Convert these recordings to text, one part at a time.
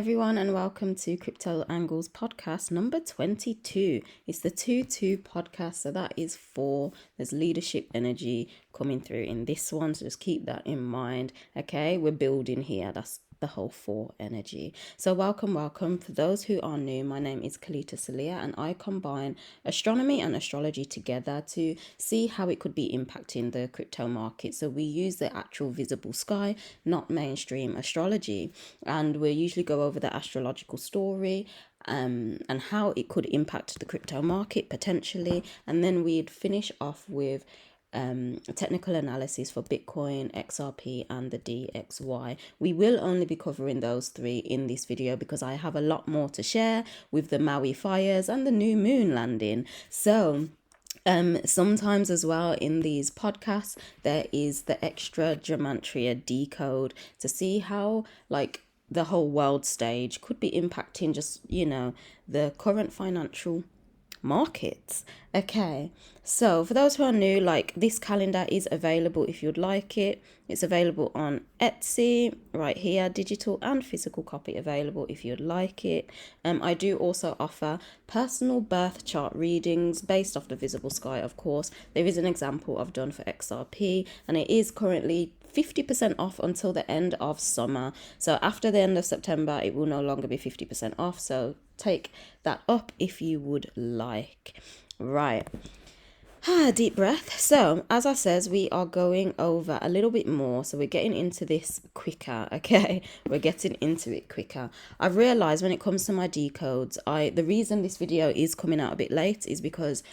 Everyone, and welcome to Crypto Angles podcast number 22. It's the 2-2 podcast, so that is 4. There's leadership energy coming through in this one, so just keep that in mind. Okay, we're building here. That's the whole 4 energy. So welcome. For those who are new, my name is Kelita, Sahliah, and I combine astronomy and astrology together to see how it could be impacting the crypto market. So we use the actual visible sky, not mainstream astrology, and we usually go over the astrological story and how it could impact the crypto market potentially, and then we'd finish off with technical analysis for Bitcoin, XRP, and the DXY. We will only be covering those 3 in this video because I have a lot more to share with the Maui Fires and the new moon landing. So sometimes as well in these podcasts there is the extra Gematria decode to see how the whole world stage could be impacting just the current financial markets. Okay, so for those who are new, this calendar is available if you'd like it. It's available on Etsy right here, digital and physical copy available if you'd like it. I do also offer personal birth chart readings based off the visible sky. Of course, there is an example I've done for XRP, and it is currently 50% off until the end of summer. So after the end of September, it will no longer be 50% off. So take that up if you would like. Right. Deep breath. So as I says, we are going over a little bit more. So we're getting into this quicker. Okay. We're getting into it quicker. I've realized when it comes to my decodes, the reason this video is coming out a bit late is because,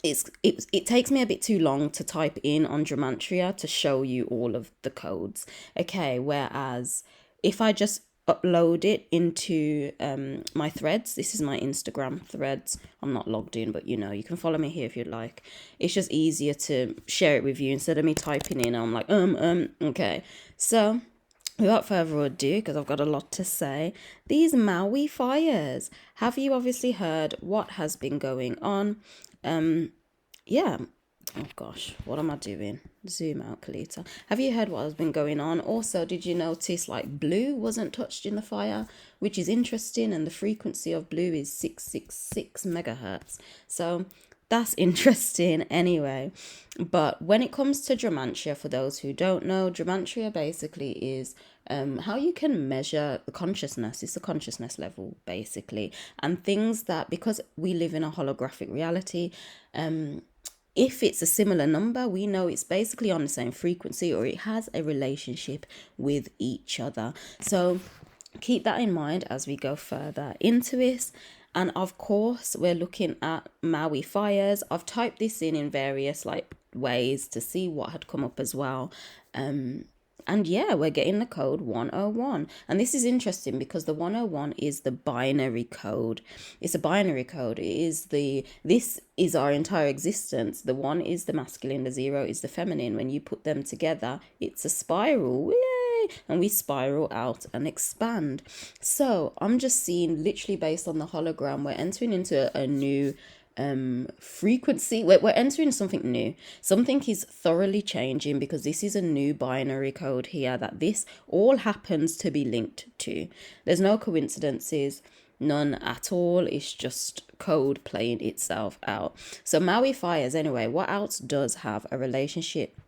it takes me a bit too long to type in on Gematria to show you all of the codes. Okay, whereas if I just upload it into my threads, this is my Instagram threads. I'm not logged in, but you can follow me here if you'd like. It's just easier to share it with you instead of me typing in. I'm like, okay. So without further ado, because I've got a lot to say, these Maui Fires. Have you obviously heard what has been going on? Yeah. Oh gosh, what am I doing? Zoom out, Kelita. Have you heard what has been going on? Also, did you notice blue wasn't touched in the fire, which is interesting, and the frequency of blue is 666 megahertz. So that's interesting anyway. But when it comes to Gematria, for those who don't know, Gematria basically is how you can measure the consciousness. It's the consciousness level basically, and things that, because we live in a holographic reality, if it's a similar number, we know it's basically on the same frequency, or it has a relationship with each other. So keep that in mind as we go further into this. And of course, we're looking at Maui Fires. I've typed this in various ways to see what had come up as well. And yeah, we're getting the code 101. And this is interesting because the 101 is the binary code. It's a binary code. This is our entire existence. The 1 is the masculine, the 0 is the feminine. When you put them together, it's a spiral. Yay! And we spiral out and expand. So I'm just seeing, literally based on the hologram, we're entering into a new frequency. We're entering something new. Something is thoroughly changing because this is a new binary code here that this all happens to be linked to. There's no coincidences, none at all. It's just code playing itself out. So Maui Fires, anyway, what else does have a relationship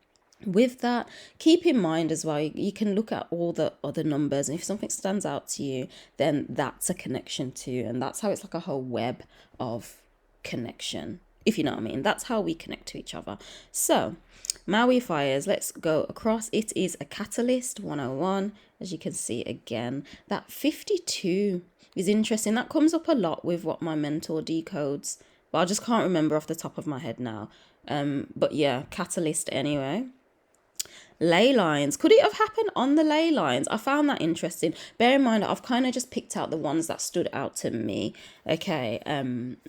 with that? Keep in mind as well, you can look at all the other numbers, and if something stands out to you, then that's a connection too. And that's how it's like a whole web of connection, if you know what I mean. That's how we connect to each other. So Maui Fires, let's go across. It is a catalyst 101, as you can see. Again, that 52 is interesting. That comes up a lot with what my mentor decodes, but I just can't remember off the top of my head now. But yeah, catalyst anyway. Ley lines. Could it have happened on the ley lines? I found that interesting. Bear in mind, I've kind of just picked out the ones that stood out to me. Okay.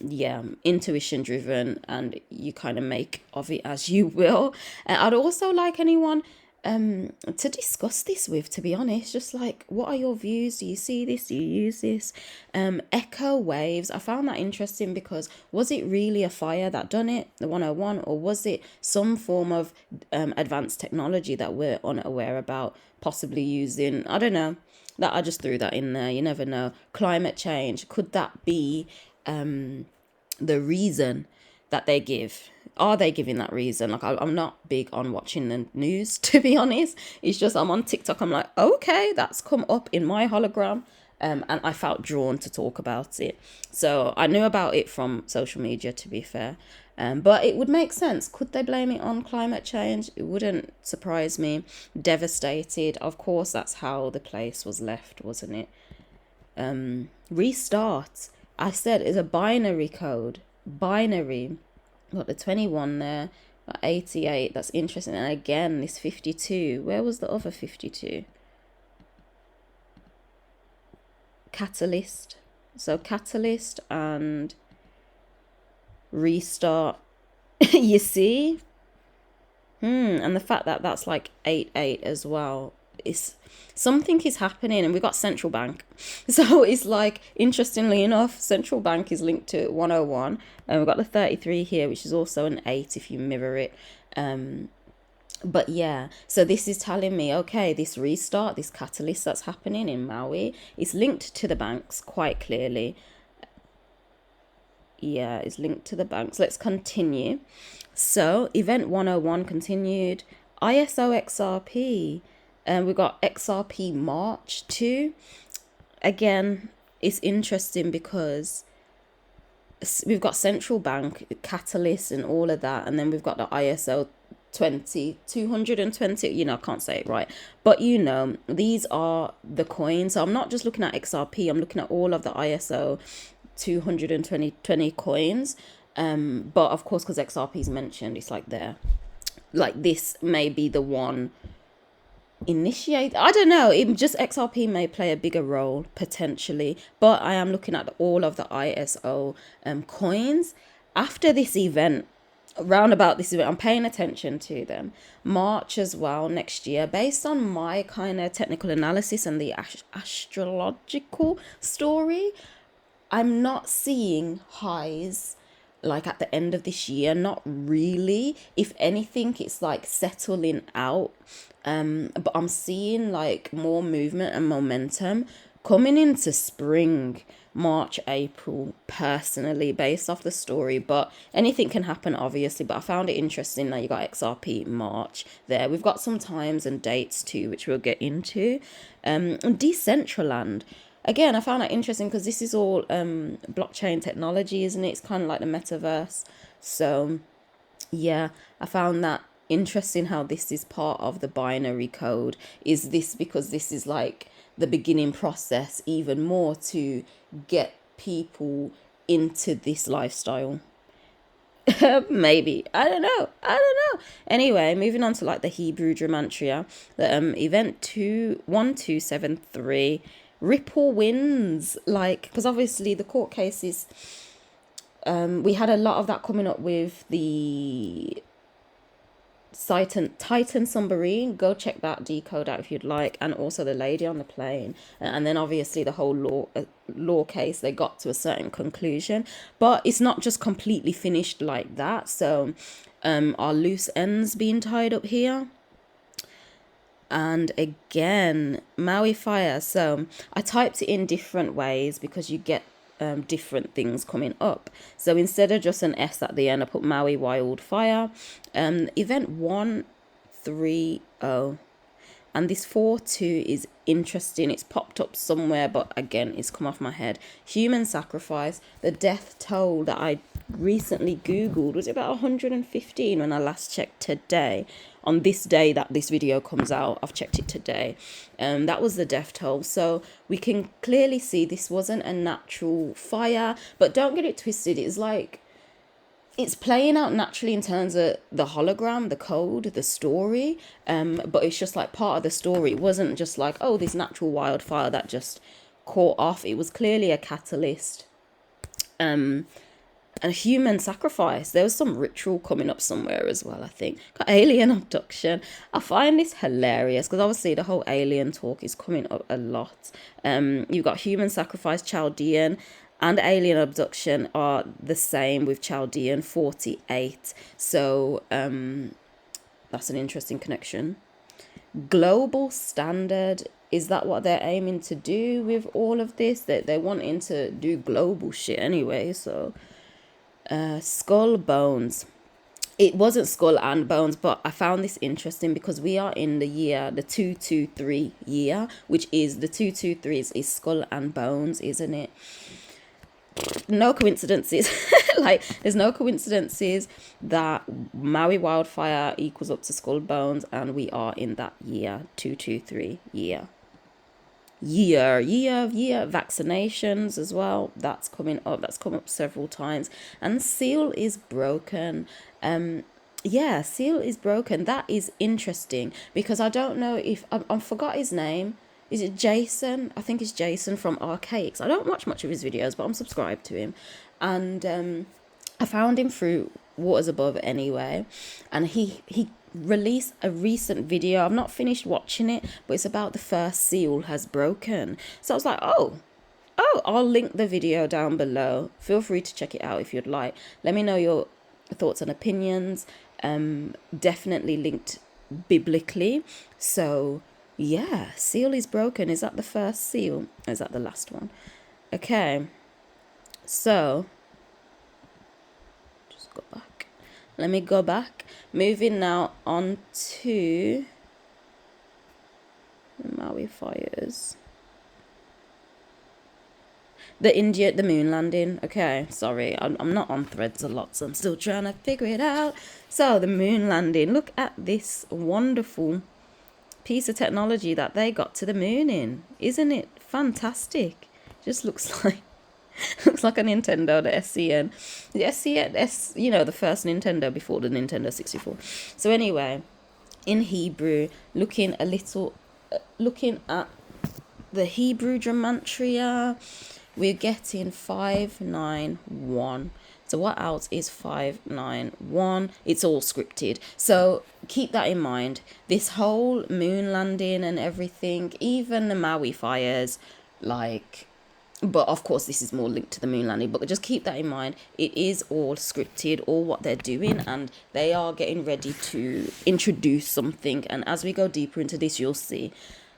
Yeah, intuition driven, and you kind of make of it as you will. I'd also like anyone to discuss this with, to be honest. Just what are your views? Do you see this? Do you use this? Echo waves, I found that interesting because was it really a fire that done it, the 101, or was it some form of advanced technology that we're unaware about, possibly using, I don't know, That I just threw that in there. You never know. Climate change, could that be the reason that they give? Are they giving that reason? Like, I'm not big on watching the news, to be honest. It's just I'm on TikTok, I'm like, okay, that's come up in my hologram. And I felt drawn to talk about it. So I knew about it from social media, to be fair. But it would make sense. Could they blame it on climate change? It wouldn't surprise me. Devastated. Of course, that's how the place was left, wasn't it? Restart. I said it's a binary code. Binary. Got the 21 there. Got 88. That's interesting. And again, this 52. Where was the other 52? Catalyst. So catalyst and restart. You see? And the fact that that's like 88 as well. It's something is happening, and we got central bank. So it's like, interestingly enough, central bank is linked to 101, and we've got the 33 here, which is also an 8 if you mirror it. But yeah, so this is telling me, okay, this restart, this catalyst that's happening in Maui is linked to the banks quite clearly. Yeah, it's linked to the banks. Let's continue. So event 101 continued. ISO XRP. And we got XRP March 2. Again, it's interesting because we've got central bank, catalyst and all of that. And then we've got the ISO 220. You know, I can't say it right. But, you know, these are the coins. So I'm not just looking at XRP. I'm looking at all of the ISO 220 coins. But, of course, because XRP is mentioned, it's like there. Like this may be the one initiate, I don't know, even just XRP may play a bigger role potentially, but I am looking at all of the ISO coins after this event. Around about this event, I'm paying attention to them. March as well next year, based on my kind of technical analysis and the astrological story, I'm not seeing highs like at the end of this year. Not really. If anything, it's like settling out. But I'm seeing like more movement and momentum coming into spring, March, April, personally, based off the story. But anything can happen, obviously. But I found it interesting that you got XRP March there. We've got some times and dates too, which we'll get into. Decentraland. Again, I found that interesting because this is all blockchain technology, isn't it? It's kind of like the metaverse. So, yeah, I found that interesting how this is part of the binary code. Is this because this is like the beginning process even more to get people into this lifestyle? Maybe. I don't know. Anyway, moving on to like the Hebrew Gematria. The event 1273. Ripple winds, like, because obviously the court cases, we had a lot of that coming up with the Titan submarine. Go check that decode out if you'd like, and also the lady on the plane, and then obviously the whole law case, they got to a certain conclusion, but it's not just completely finished like that. So our loose ends being tied up here. And again, Maui Fires. So I typed it in different ways because you get different things coming up. So instead of just an S at the end, I put Maui Wildfire. Event 130. And this 4-2 is interesting. It's popped up somewhere, but again, it's come off my head. Human sacrifice. The death toll that I recently Googled was about 115 when I last checked today. On this day that this video comes out, I've checked it today. That was the death toll. So we can clearly see this wasn't a natural fire. But don't get it twisted. It's like, it's playing out naturally in terms of the hologram, the code, the story. But it's just like part of the story. It wasn't just like, oh, this natural wildfire that just caught off. It was clearly a catalyst. And human sacrifice. There was some ritual coming up somewhere as well, I think. Got alien abduction. I find this hilarious because obviously the whole alien talk is coming up a lot. You've got human sacrifice, Chaldean, and alien abduction are the same with Chaldean, 48. So that's an interesting connection. Global standard Is that what they're aiming to do with all of this? That they're wanting to do global shit anyway. So skull bones. It wasn't skull and bones, but I found this interesting because we are in the year, the 223 year, which is the 223 is skull and bones, isn't it? No coincidences. Like, there's no coincidences that Maui wildfire equals up to skull bones, and we are in that year, 223 year vaccinations as well. That's coming up. That's come up several times. And seal is broken. Yeah, seal is broken. That is interesting because I don't know if I forgot his name. Is it Jason? I think it's Jason from Archaics. I don't watch much of his videos, but I'm subscribed to him. And I found him through Waters Above anyway. And he released a recent video. I've not finished watching it, but it's about the first seal has broken. So I was like, oh, I'll link the video down below. Feel free to check it out if you'd like. Let me know your thoughts and opinions. Definitely linked biblically. So yeah, seal is broken. Is that the first seal? Or is that the last one? Okay, so just go back. Let me go back. Moving now on to the Maui Fires. The moon landing. Okay, sorry, I'm not on Threads a lot, so I'm still trying to figure it out. So the moon landing. Look at this wonderful piece of technology that they got to the moon in. Isn't it fantastic? Just looks like looks like a Nintendo, the SCN. The SCN, you know, the first Nintendo before the Nintendo 64. So anyway, in Hebrew, looking at the Hebrew Gematria, we're getting 591. So what else is 591? It's all scripted. So keep that in mind. This whole moon landing and everything, even the Maui fires, like, but of course this is more linked to the moon landing, but just keep that in mind. It is all scripted, all what they're doing, and they are getting ready to introduce something. And as we go deeper into this, you'll see.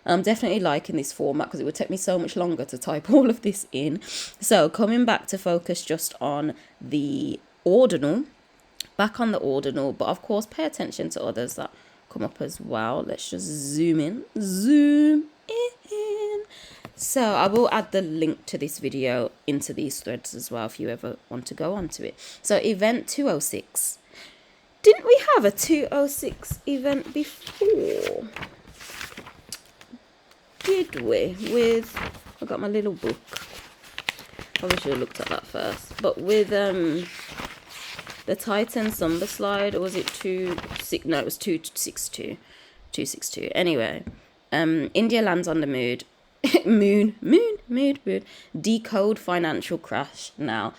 I'm definitely liking this format because it would take me so much longer to type all of this in. So coming back to focus just on the ordinal, back on the ordinal, but of course pay attention to others that come up as well. Let's just zoom in. So I will add the link to this video into these threads as well if you ever want to go onto it. So event 206. Didn't we have a 206 event before? Did we? With, I got my little book. Probably should have looked at that first. But with the Titan Summer slide, or was it 26? No, it was 262. 262. Anyway, India lands on the moon. moon. Decode financial crash. Now,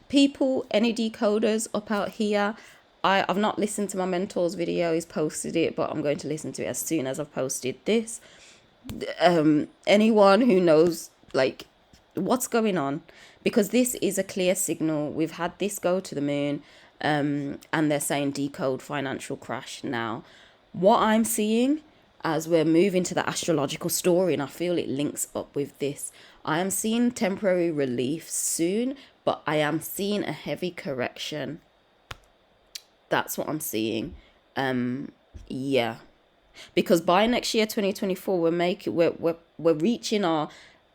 people, any decoders up out here? I've not listened to my mentor's video. He's posted it, but I'm going to listen to it as soon as I've posted this. Anyone who knows like what's going on, because this is a clear signal. We've had this go to the moon, and they're saying decode financial crash. Now what I'm seeing as we're moving to the astrological story, and I feel it links up with this, I am seeing temporary relief soon, but I am seeing a heavy correction. That's what I'm seeing. Yeah, because by next year 2024 we're reaching our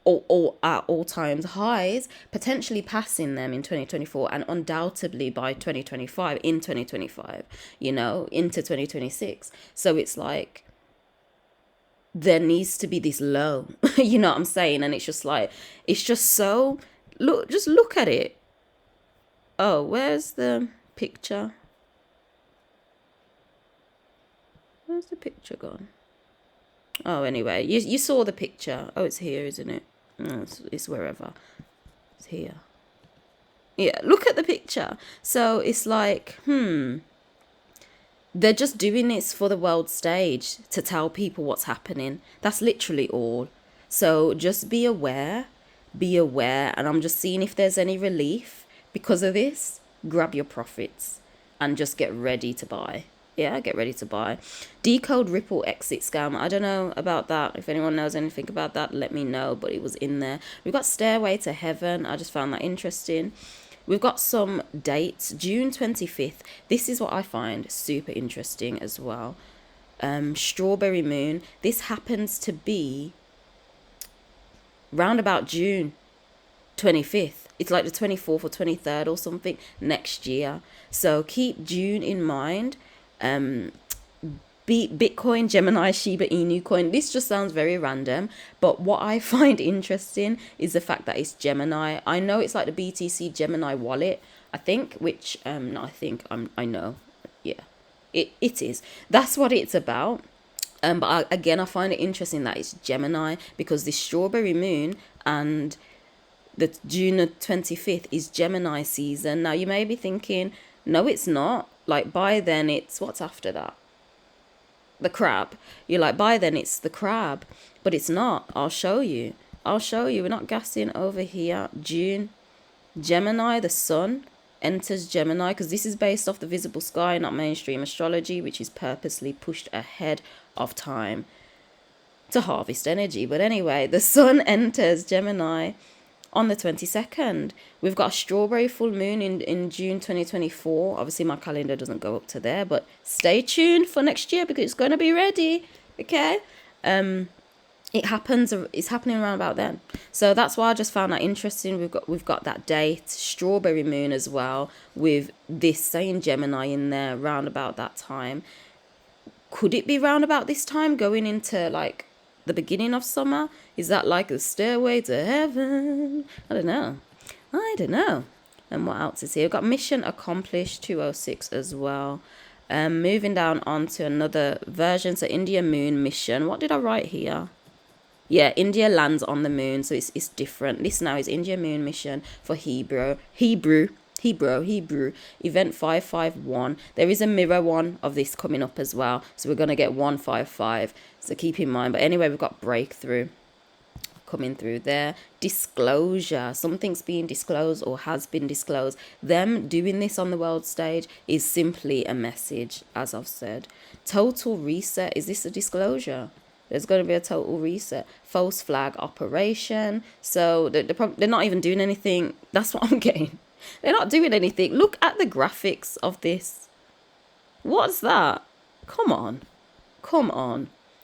all times highs, potentially passing them in 2024, and undoubtedly by 2025, you know, into 2026. So it's like there needs to be this low. You know what I'm saying? And it's just like, it's just so, look at it. Oh, where's the picture? Where's the picture gone? Oh, anyway, you saw the picture. Oh, it's here, isn't it? No, it's wherever. It's here. Yeah, look at the picture. So it's like, they're just doing this for the world stage to tell people what's happening. That's literally all. So just be aware, and I'm just seeing if there's any relief because of this. Grab your profits and just get ready to buy. Yeah, get ready to buy. Decode Ripple exit scam. I don't know about that. If anyone knows anything about that, let me know. But it was in there. We've got Stairway to Heaven. I just found that interesting. We've got some dates. June 25th. This is what I find super interesting as well. Strawberry Moon. This happens to be round about June 25th. It's like the 24th or 23rd or something next year. So keep June in mind. Bitcoin, Gemini, Shiba Inu coin. This just sounds very random, but what I find interesting is the fact that it's Gemini. I know it's like the BTC Gemini wallet, I think, which no, I know. Yeah. It is. That's what it's about. But again, I find it interesting that it's Gemini, because the Strawberry Moon and the June 25th is Gemini season. Now you may be thinking, no, it's not. Like by then it's, what's after that? The crab. You're like, by then it's the crab, but it's not. I'll show you. We're not gassing over here. June, Gemini, the sun enters Gemini, because this is based off the visible sky, not mainstream astrology, which is purposely pushed ahead of time to harvest energy. But anyway, the sun enters Gemini on the 22nd. We've got a strawberry full moon in June 2024. Obviously my calendar doesn't go up to there, but stay tuned for next year because it's going to be ready. Okay. It's happening around about then. So that's why I just found that interesting. We've got that date, strawberry moon as well, with this saying Gemini in there round about that time. Could it be round about this time going into like the beginning of summer? Is that like the stairway to heaven? I don't know. And what else is here? We've got mission accomplished 206 as well. Moving down onto another version. So India moon mission. What did I write here? Yeah, India lands on the moon, so it's different. This now is India moon mission for Hebrew. Event 551. There is a mirror one of this coming up as well, so we're going to get 155. So keep in mind. But anyway, we've got breakthrough coming through there. Disclosure. Something's being disclosed or has been disclosed. Them doing this on the world stage is simply a message, as I've said. Total reset. Is this a disclosure? There's going to be a total reset. False flag operation. So they're not even doing anything. That's what I'm getting. They're not doing anything. Look at the graphics of this. What's that? Come on.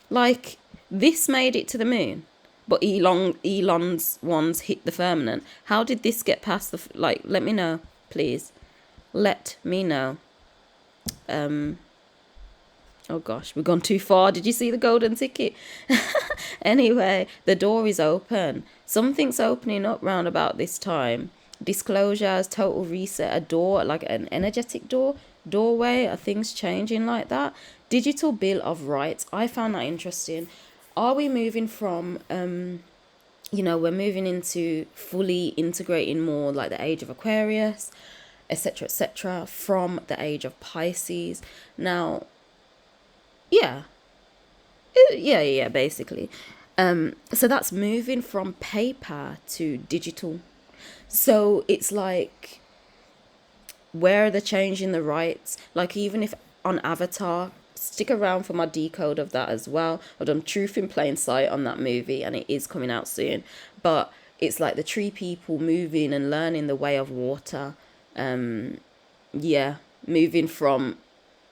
Like, this made it to the moon, but Elon's ones hit the firmament. How did this get past the... Like, let me know, please. Let me know. Oh gosh, we've gone too far. Did you see the golden ticket? Anyway, the door is open. Something's opening up round about this time. Disclosures, total reset, a door, like an energetic doorway, are things changing like that? Digital bill of rights. I found that interesting. Are we moving from, we're moving into fully integrating more like the age of Aquarius, etc., from the age of Pisces? Now, yeah, basically. So that's moving from paper to digital. So it's like, where are they changing the rights? Like, even if on Avatar, stick around for my decode of that as well. I've done Truth in Plain Sight on that movie, and it is coming out soon. But it's like the tree people moving and learning the way of water. Moving from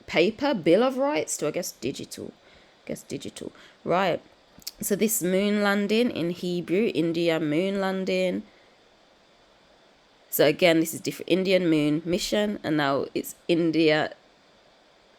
paper, bill of rights, to I guess digital. Right. So this moon landing in Hebrew, India moon landing. So again, this is different. Indian moon mission, and now it's India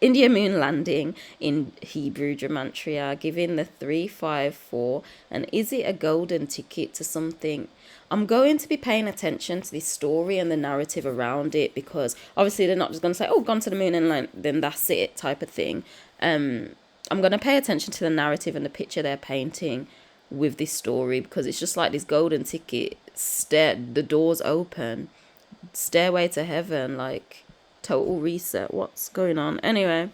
moon landing in Hebrew Gematria, giving the 354. And is it a golden ticket to something? I'm going to be paying attention to this story and the narrative around it, because obviously they're not just going to say, oh, gone to the moon and then that's it type of thing. I'm going to pay attention to the narrative and the picture they're painting with this story, because it's just like this golden ticket, the doors open, stairway to heaven, like total reset. What's going on? Anyway,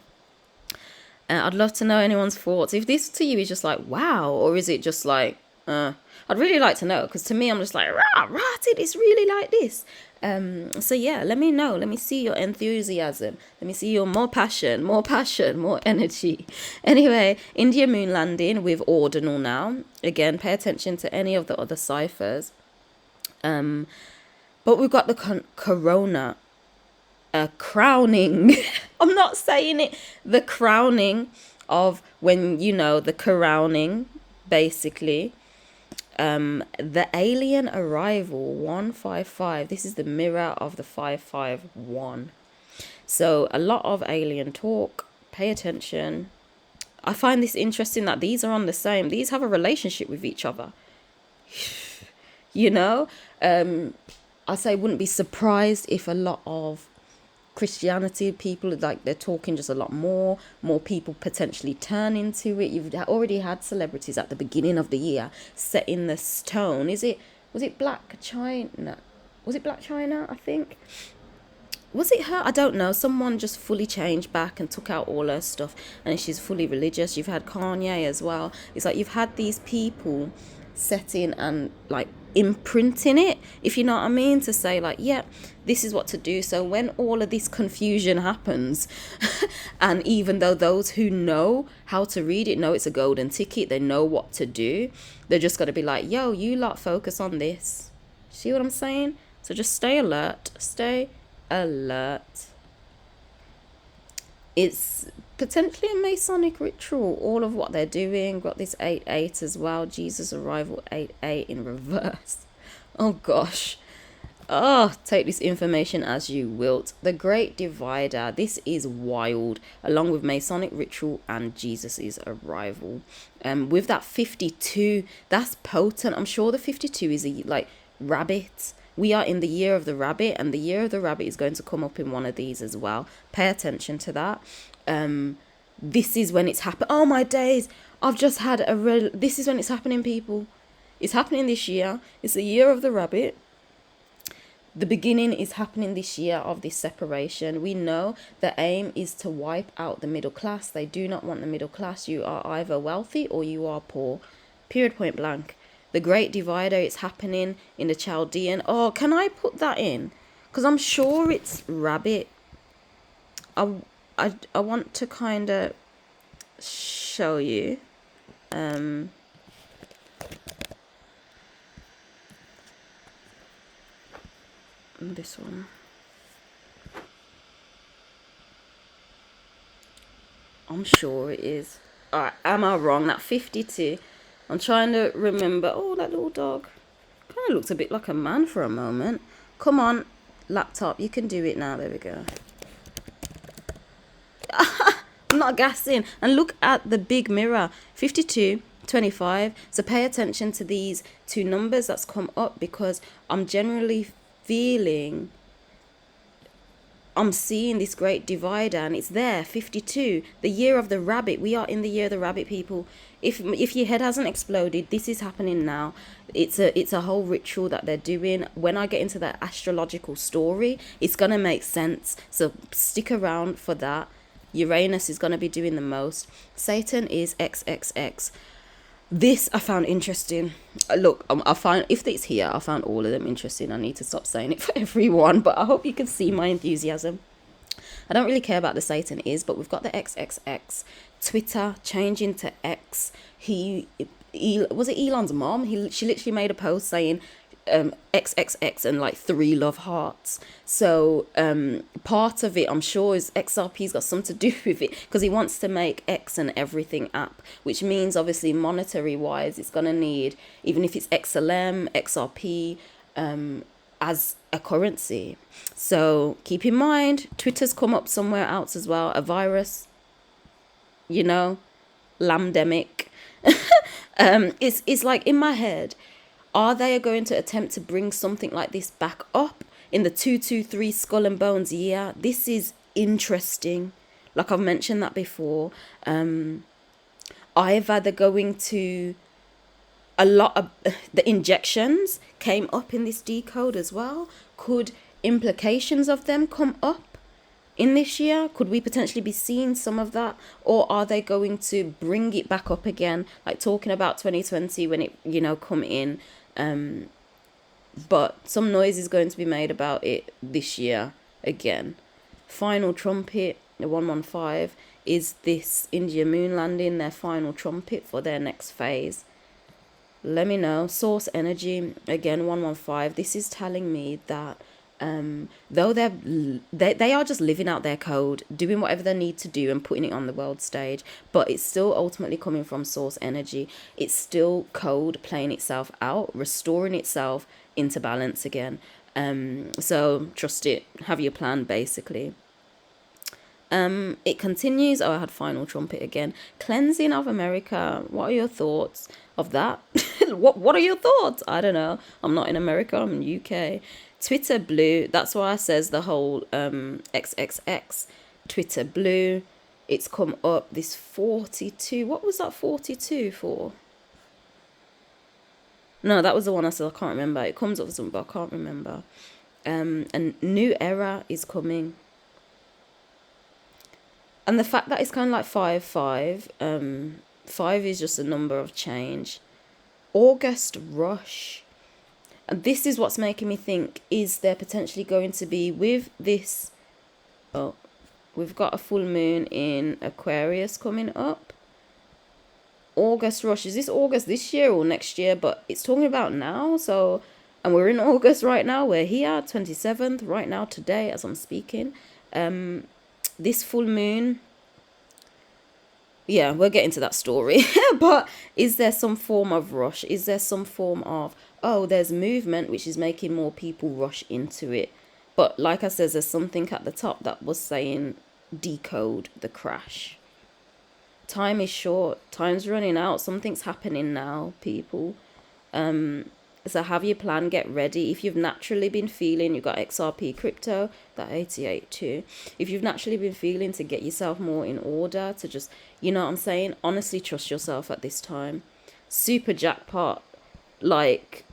I'd love to know anyone's thoughts. If this to you is just like, wow, or is it just like, I'd really like to know, because to me, I'm just like, rah, rotted, it's really like this. So yeah, let me know. Let me see your enthusiasm. Let me see your more passion, more energy. Anyway, India moon landing with ordinal now. Again, pay attention to any of the other ciphers. But we've got the corona, crowning. I'm not saying it. The crowning of when, you know, the crowning, basically. The alien arrival 155. This is the mirror of the 551. So a lot of alien talk. Pay attention. I find this interesting that these are on the same. These have a relationship with each other. You know, I say wouldn't be surprised if a lot of Christianity people, like, they're talking just a lot more people potentially turn into it. You've already had celebrities at the beginning of the year setting the stone. Was it Black China? Was it Black China? I think. Was it her? I don't know. Someone just fully changed back and took out all her stuff, and she's fully religious. You've had Kanye as well. It's like you've had these people setting and like imprinting it, if you know what I mean, to say like, yeah, this is what to do. So when all of this confusion happens, and even though those who know how to read it know it's a golden ticket, they know what to do, they're just going to be like, yo, you lot focus on this. See what I'm saying? So just stay alert. It's potentially a Masonic ritual, all of what they're doing. Got this 8-8 as well. Jesus arrival 8-8 in reverse. Oh gosh. Oh, take this information as you wilt. The Great Divider. This is wild. Along with Masonic ritual and Jesus's arrival. With that 52, that's potent. I'm sure the 52 is a like rabbit. We are in the year of the rabbit, and the year of the rabbit is going to come up in one of these as well. Pay attention to that. This is when it's happened. Oh my days. I've just had this is when it's happening, people. It's happening this year. It's the year of the rabbit. The beginning is happening this year of this separation. We know the aim is to wipe out the middle class. They do not want the middle class. You are either wealthy or you are poor. Period, point blank. The Great Divider, it's happening in the Chaldean. Oh, can I put that in? Because I'm sure it's rabbit. I want to kind of show you. This one. I'm sure it is. Alright, am I wrong? That 52. I'm trying to remember. Oh, that little dog. Kind of looks a bit like a man for a moment. Come on, laptop. You can do it now. There we go. I'm not gassing. And look at the big mirror. 52, 25. So pay attention to these two numbers that's come up, because I'm generally feeling, I'm seeing this Great Divider, and it's there, 52, the year of the rabbit. We are in the year of the rabbit, people. If your head hasn't exploded, this is happening now. It's a whole ritual that they're doing. When I get into that astrological story, it's gonna make sense. So stick around for that. Uranus is gonna be doing the most. Satan is XXX. This I found interesting. Look, I find, if it's here, I found all of them interesting. I need to stop saying it for everyone, but I hope you can see my enthusiasm. I don't really care about the Satan is, but we've got the XXX. Twitter changing to X. Was it Elon's mom? She literally made a post saying XXX and like 3 love hearts. So part of it, I'm sure, is XRP's got something to do with it, because he wants to make X and everything app, which means obviously monetary wise it's gonna need, even if it's XLM, XRP, as a currency. So keep in mind, Twitter's come up somewhere else as well, a virus, you know, lambdemic. It's like in my head, are they going to attempt to bring something like this back up in the 223 skull and bones year? This is interesting. Like I've mentioned that before. Either they're going to, a lot of the injections came up in this decode as well. Could implications of them come up? in this year? Could we potentially be seeing some of that? Or are they going to bring it back up again? Like talking about 2020 when it, come in. But some noise is going to be made about it this year again. Final trumpet, the 115, is this India moon landing, their final trumpet for their next phase. Let me know. Source energy, again, 115. This is telling me that though they are just living out their code, doing whatever they need to do and putting it on the world stage, but it's still ultimately coming from source energy. It's still code playing itself out, restoring itself into balance again. So trust it, have your plan, basically. It continues. Oh, I had final trumpet again. Cleansing of America. What are your thoughts of that? What are your thoughts? I don't know. I'm not in America. I'm in UK. Twitter blue. That's why I says the whole XXX. Twitter blue. It's come up. This 42. What was that 42 for? No, that was the one I said I can't remember. It comes up with something, but I can't remember. A new era is coming. And the fact that it's kind of like 5-5, 5 is just a number of change. August rush. And this is what's making me think, is there potentially going to be with this, oh, we've got a full moon in Aquarius coming up. August rush, is this August this year or next year? But it's talking about now, so, and we're in August right now, we're here, 27th, right now, today, as I'm speaking. This full moon, yeah, we'll get into that story. But is there some form of rush? Is there some form of, oh, there's movement which is making more people rush into it? But like I said, there's something at the top that was saying decode the crash. Time is short. Time's running out. Something's happening now, people. So have your plan, get ready. If you've naturally been feeling, you've got XRP crypto, that 88 too. If you've naturally been feeling to get yourself more in order, to just, you know what I'm saying? Honestly, trust yourself at this time. Super jackpot. Like,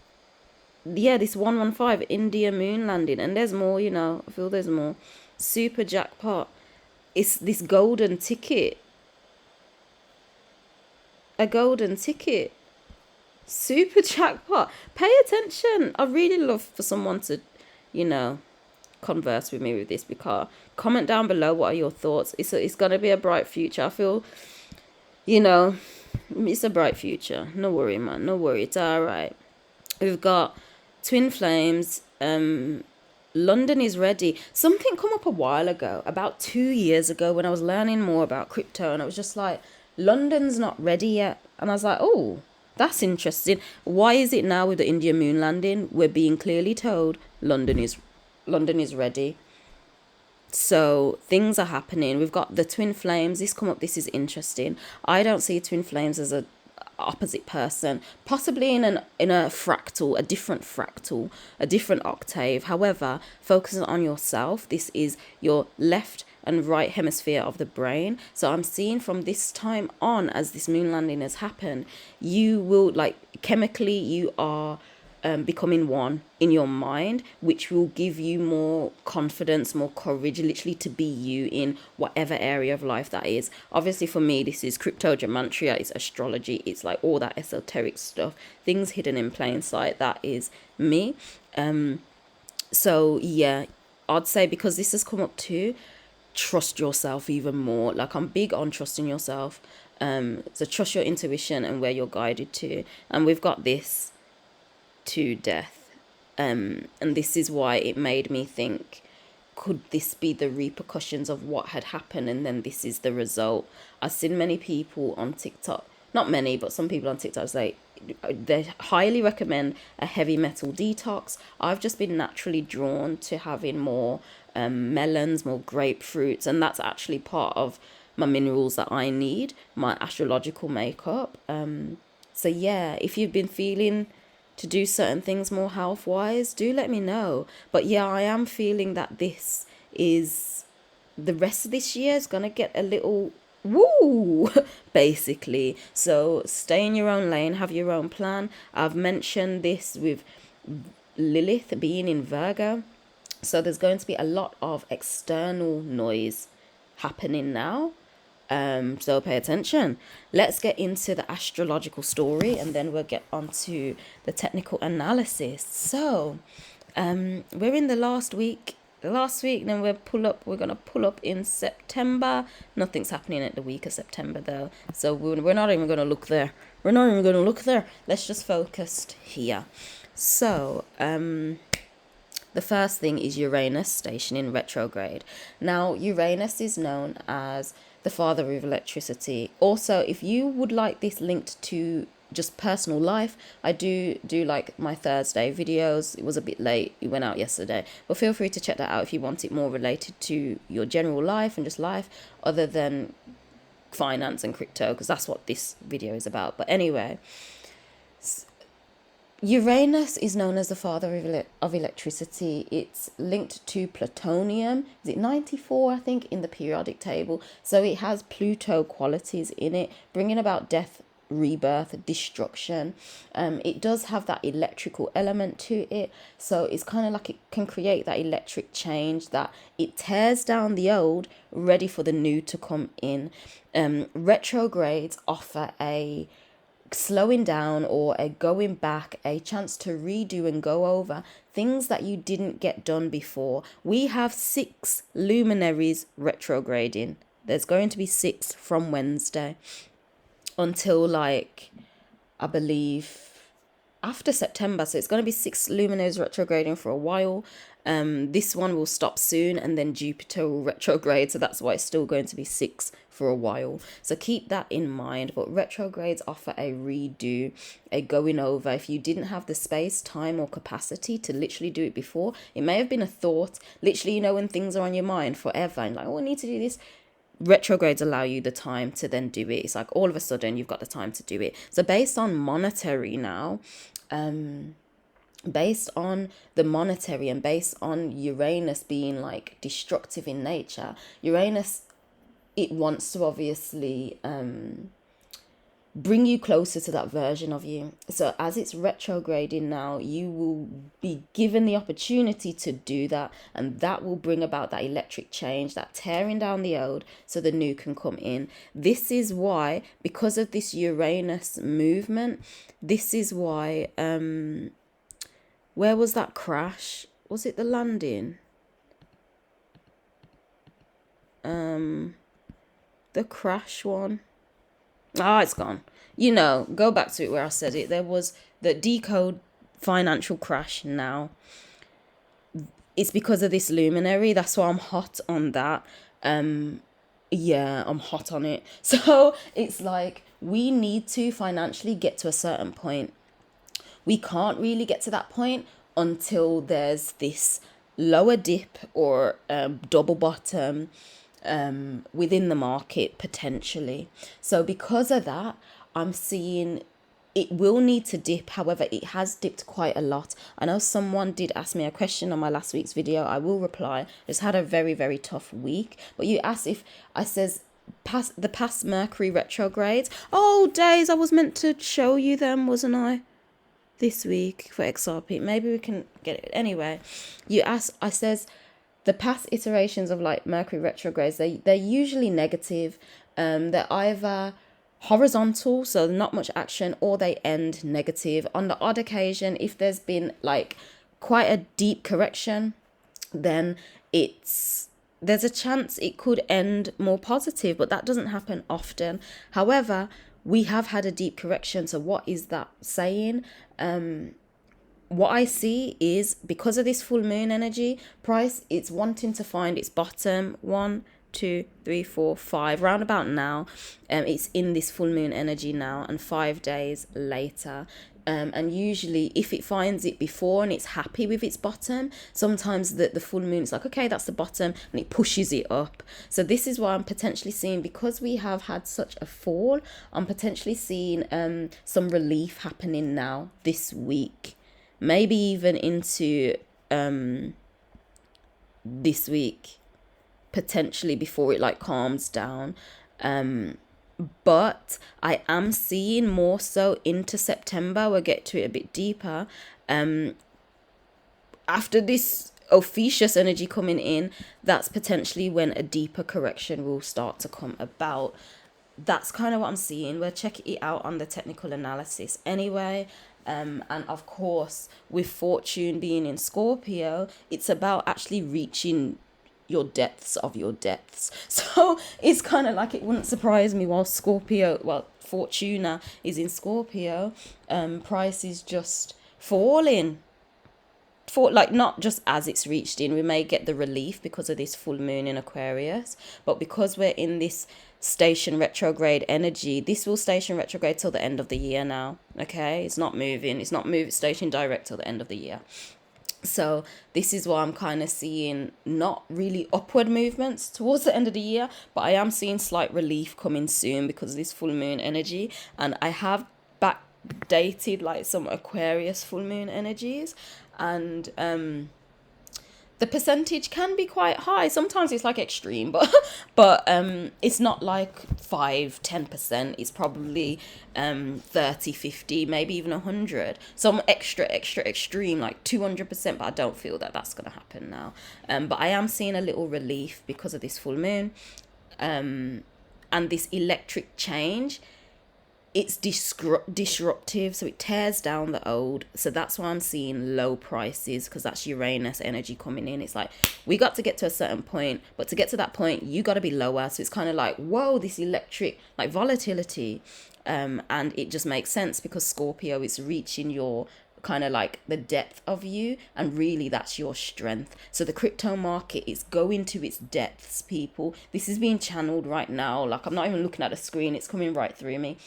yeah, this 115 India moon landing. And there's more, I feel there's more. Super jackpot. It's this golden ticket. A golden ticket. Super jackpot. Pay attention. I really love for someone to, converse with me with this, because comment down below what are your thoughts. It's going to be a bright future. I feel, it's a bright future. No worry, man. No worry. It's all right. We've got twin flames. London is ready. Something come up a while ago, about 2 years ago, when I was learning more about crypto, and I was just like, London's not ready yet. And I was like, oh, that's interesting. Why is it now with the India moon landing, we're being clearly told London is ready? So things are happening. We've got the twin flames. This come up. This is interesting. I don't see twin flames as a opposite person, possibly in a fractal, a different octave. However, focusing on yourself. This is your left and right hemisphere of the brain. So I'm seeing from this time on, as this moon landing has happened, you will, like, chemically, you are becoming one in your mind, which will give you more confidence, more courage, literally to be you in whatever area of life that is. Obviously for me, this is crypto, gematria, it's astrology, it's like all that esoteric stuff, things hidden in plain sight. That is me. So yeah, I'd say, because this has come up too, trust yourself even more. Like, I'm big on trusting yourself. So trust your intuition and where you're guided to. And we've got this to death. And this is why it made me think, could this be the repercussions of what had happened, and then this is the result? I've seen many people on TikTok, not many, but some people on TikTok say they highly recommend a heavy metal detox. I've just been naturally drawn to having more melons, more grapefruits, and that's actually part of my minerals that I need, my astrological makeup. So yeah, if you've been feeling to do certain things more health wise, do let me know. But yeah, I am feeling that this is, the rest of this year is gonna get a little woo basically. So stay in your own lane, have your own plan. I've mentioned this with Lilith being in Virgo. So there's going to be a lot of external noise happening now. So pay attention. Let's get into the astrological story and then we'll get onto the technical analysis. So we're in the last week. Then we're gonna pull up in September. Nothing's happening at the week of September though, so we're not even gonna look there. Let's just focus here. So the first thing is Uranus stationing retrograde. Now, Uranus is known as the father of electricity. Also, if you would like this linked to just personal life, I do like my Thursday videos. It was a bit late, it went out yesterday, but feel free to check that out if you want it more related to your general life and just life other than finance and crypto, because that's what this video is about. But anyway, Uranus is known as the father of electricity. It's linked to plutonium. Is it 94, I think, in the periodic table? So it has Pluto qualities in it, bringing about death, rebirth, destruction. It does have that electrical element to it. So it's kind of like it can create that electric change, that it tears down the old, ready for the new to come in. Retrogrades offer a slowing down or a going back, a chance to redo and go over things that you didn't get done before. We have 6 luminaries retrograding. There's going to be 6 from Wednesday until like, I believe, after September. So it's going to be 6 luminaries retrograding for a while. This one will stop soon and then Jupiter will retrograde. So that's why it's still going to be 6 for a while. So keep that in mind. But retrogrades offer a redo, a going over. If you didn't have the space, time or capacity to literally do it before, it may have been a thought. Literally, you know, when things are on your mind forever and like, oh, I need to do this. Retrogrades allow you the time to then do it. It's like all of a sudden you've got the time to do it. So based on monetary now, based on the monetary and based on Uranus being like destructive in nature, Uranus, it wants to obviously bring you closer to that version of you. So as it's retrograding now, you will be given the opportunity to do that, and that will bring about that electric change, that tearing down the old so the new can come in. This is why, because of this Uranus movement, this is why where was that crash? Was it the landing? The crash one. Ah, it's gone. You know, go back to it where I said it. There was the decode financial crash now. It's because of this luminary. That's why I'm hot on that. Yeah, I'm hot on it. So it's like we need to financially get to a certain point. We can't really get to that point until there's this lower dip or double bottom within the market potentially. So because of that, I'm seeing it will need to dip. However, it has dipped quite a lot. I know someone did ask me a question on my last week's video. I will reply. I just had a very, very tough week. But you asked if I says past Mercury retrogrades. Oh, days, I was meant to show you them, wasn't I? This week for XRP. Maybe we can get it. Anyway, you asked, I says, the past iterations of like Mercury retrogrades, they're usually negative. They're either horizontal, so not much action, or they end negative. On the odd occasion, if there's been like quite a deep correction, then there's a chance it could end more positive, but that doesn't happen often. However, we have had a deep correction. So what is that saying? What I see is because of this full moon energy, price, it's wanting to find its bottom. 1, 2, 3, 4, 5, round about now. It's in this full moon energy now, and 5 days later. And usually if it finds it before and it's happy with its bottom, sometimes the full moon is like, okay, that's the bottom, and it pushes it up. So this is why I'm potentially seeing, because we have had such a fall, I'm potentially seeing some relief happening now this week, maybe even into this week, potentially before it like calms down. But I am seeing more so into September. We'll get to it a bit deeper. After this Ophiuchus energy coming in, that's potentially when a deeper correction will start to come about. That's kind of what I'm seeing. We'll check it out on the technical analysis anyway. And of course, with Fortune being in Scorpio, it's about actually reaching your depths of your depths. So it's kind of like, it wouldn't surprise me while Fortuna is in Scorpio, price is just falling. For like, not just as it's reached in, we may get the relief because of this full moon in Aquarius, but because we're in this station retrograde energy, this will station retrograde till the end of the year now. Okay, it's not moving station direct till the end of the year. So this is why I'm kind of seeing not really upward movements towards the end of the year, but I am seeing slight relief coming soon because of this full moon energy. And I have backdated like some Aquarius full moon energies, and the percentage can be quite high. Sometimes it's like extreme, but it's not like 5-10%. It's probably 30-50, maybe even 100. Some extra extreme like 200%, but I don't feel that that's gonna happen now. But I am seeing a little relief because of this full moon, and this electric change. It's disruptive, so it tears down the old. So that's why I'm seeing low prices, because that's Uranus energy coming in. It's like, we got to get to a certain point, but to get to that point, you got to be lower. So it's kind of like, whoa, this electric like volatility, and it just makes sense because Scorpio is reaching your kind of like the depth of you, and really that's your strength. So the crypto market is going to its depths, people. This is being channeled right now. Like, I'm not even looking at the screen, it's coming right through me.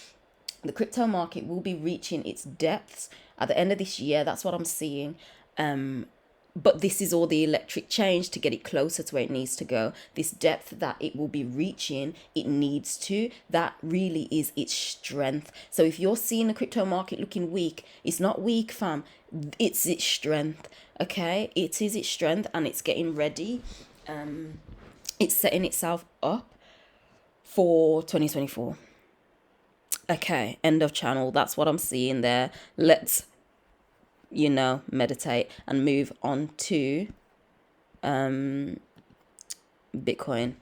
The crypto market will be reaching its depths at the end of this year. That's what I'm seeing. But this is all the electric change to get it closer to where it needs to go. This depth that it will be reaching, it needs to, that really is its strength. So if you're seeing the crypto market looking weak, it's not weak, fam. It's its strength, okay? It is its strength, and it's getting ready. It's setting itself up for 2024. Okay, end of channel. That's what I'm seeing there. Let's, meditate and move on to Bitcoin.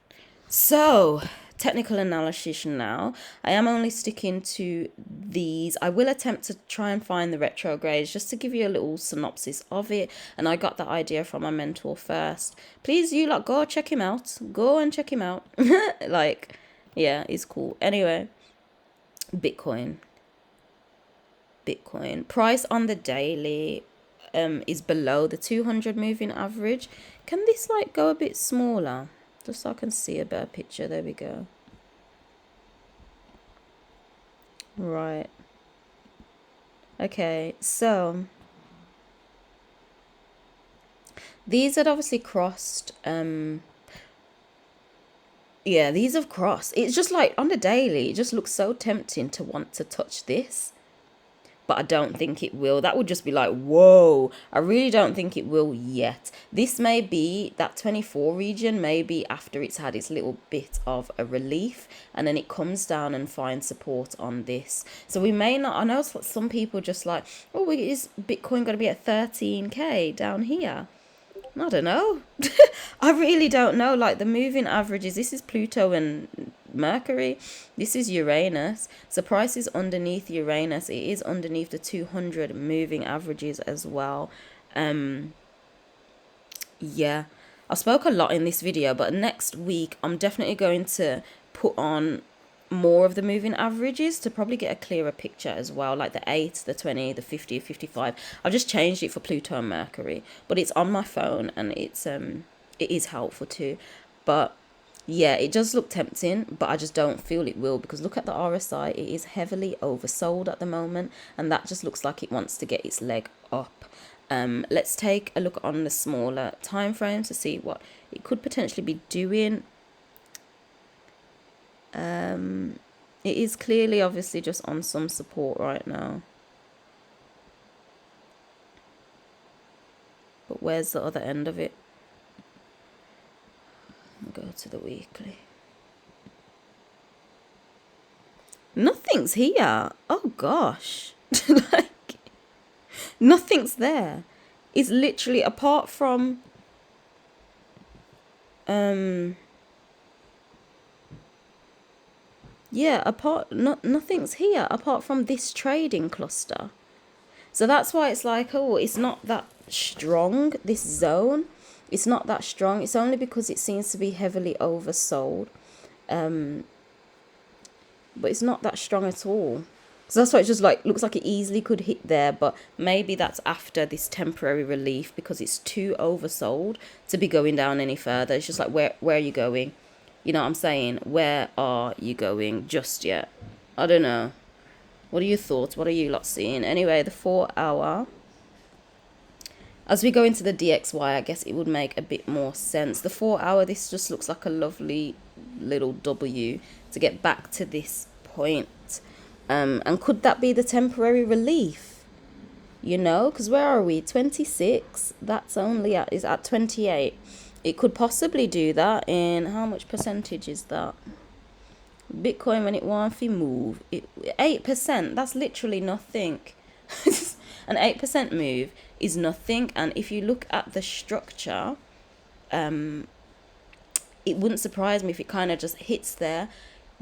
So, technical analysis now. I am only sticking to these. I will attempt to try and find the retrogrades just to give you a little synopsis of it. And I got the idea from my mentor first. Please, you lot, go check him out. Go and check him out. Like, yeah, he's cool. Anyway. Bitcoin price on the daily is below the 200 moving average. Can this like go a bit smaller just so I can see a better picture? There we go. Right, okay, so these had obviously crossed. Yeah, these have crossed. It's just like on the daily, it just looks so tempting to want to touch this. But I don't think it will. That would just be like, whoa. I really don't think it will yet. This may be, that 24 region, maybe after it's had its little bit of a relief. And then it comes down and finds support on this. So we may not, I know some people just like, oh, is Bitcoin going to be at 13K down here? I don't know. I really don't know. Like the moving averages, this is Pluto and Mercury. This is Uranus. So price is underneath Uranus. It is underneath the 200 moving averages as well. Yeah. I spoke a lot in this video, but next week I'm definitely going to put on more of the moving averages to probably get a clearer picture as well, like the 8, the 20, the 50, 55. I've just changed it for Pluto and Mercury, but it's on my phone and it is helpful too. But yeah, it does look tempting, but I just don't feel it will, because look at the RSI. It is heavily oversold at the moment, and that just looks like it wants to get its leg up. Let's take a look on the smaller time frames to see what it could potentially be doing. It is clearly obviously just on some support right now, but where's the other end of it? I'll go to the weekly. Nothing's here. Oh gosh. Like nothing's there. It's literally, apart from Yeah, nothing's here apart from this trading cluster. So that's why it's like, oh, it's not that strong, this zone. It's not that strong. It's only because it seems to be heavily oversold. But it's not that strong at all. So that's why it's just like, looks like it easily could hit there, but maybe that's after this temporary relief because it's too oversold to be going down any further. It's just like, where are you going? You know what I'm saying? Where are you going just yet? I don't know. What are your thoughts? What are you lot seeing? Anyway, the 4 hour. As we go into the DXY, I guess it would make a bit more sense. The 4 hour, this just looks like a lovely little W to get back to this point. And could that be the temporary relief? You know, because where are we? 26. That's only is at 28. It could possibly do that in how much percentage is that? Bitcoin when it wants to move, 8%. That's literally nothing. An 8% move is nothing. And if you look at the structure, it wouldn't surprise me if it kind of just hits there,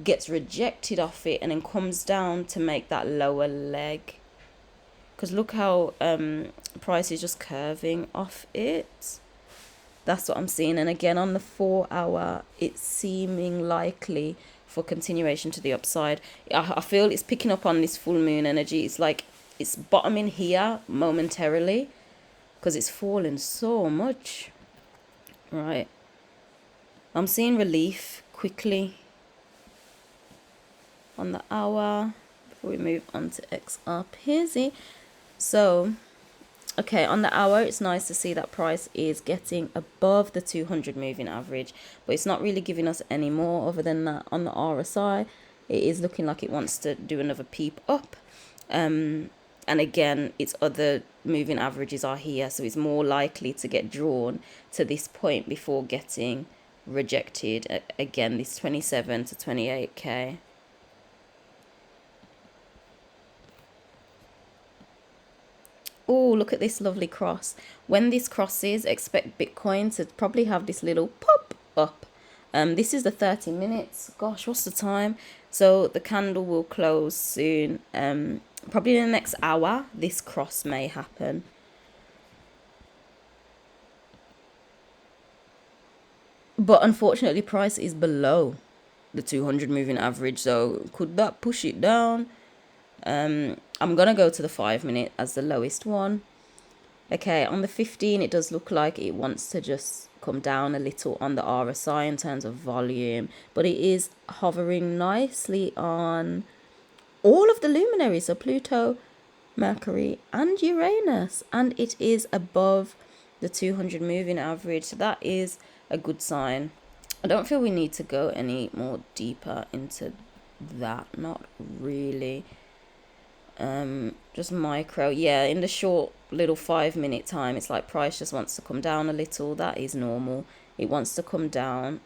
gets rejected off it, and then comes down to make that lower leg. Because look how price is just curving off it. That's what I'm seeing. And again, on the 4 hour, it's seeming likely for continuation to the upside. I feel it's picking up on this full moon energy. It's like it's bottoming here momentarily because it's fallen so much. Right. I'm seeing relief quickly on the hour before we move on to XRP. So, okay, on the hour, it's nice to see that price is getting above the 200 moving average, but it's not really giving us any more other than that. On the RSI, it is looking like it wants to do another peep up. And again, its other moving averages are here, so it's more likely to get drawn to this point before getting rejected. Again, this 27 to 28K. Oh, look at this lovely cross. When this crosses, expect Bitcoin to probably have this little pop up. This is the 30 minutes. Gosh, what's the time? So the candle will close soon. Probably in the next hour, this cross may happen. But unfortunately, price is below the 200 moving average. So could that push it down? I'm going to go to the 5 minute as the lowest one. Okay, on the 15, it does look like it wants to just come down a little on the RSI in terms of volume. But it is hovering nicely on all of the luminaries. So Pluto, Mercury and Uranus. And it is above the 200 moving average. So that is a good sign. I don't feel we need to go any more deeper into that. Not really. Just micro. Yeah, in the short little 5 minute time, it's like price just wants to come down a little. That is normal. It wants to come down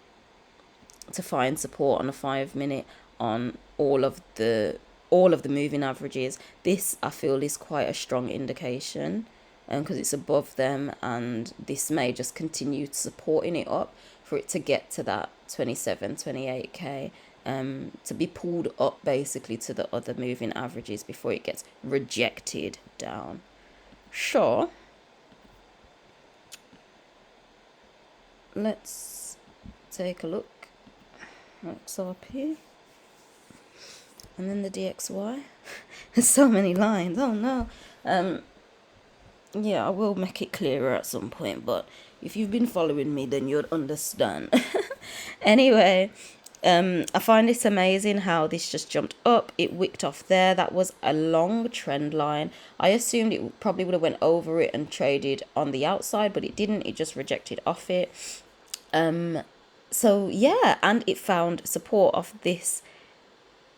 to find support on a 5 minute on all of the moving averages. This I feel is quite a strong indication because it's above them, and this may just continue supporting it up for it to get to that 27 28K, to be pulled up basically to the other moving averages before it gets rejected down. Sure. Let's take a look. XRP. And then the DXY. There's so many lines. Oh no. Yeah, I will make it clearer at some point, but if you've been following me, then you'll understand. Anyway, I find this amazing how this just jumped up. It wicked off there. That was a long trend line. I assumed it probably would have went over it and traded on the outside, but it didn't. It just rejected off it. So yeah, and it found support of this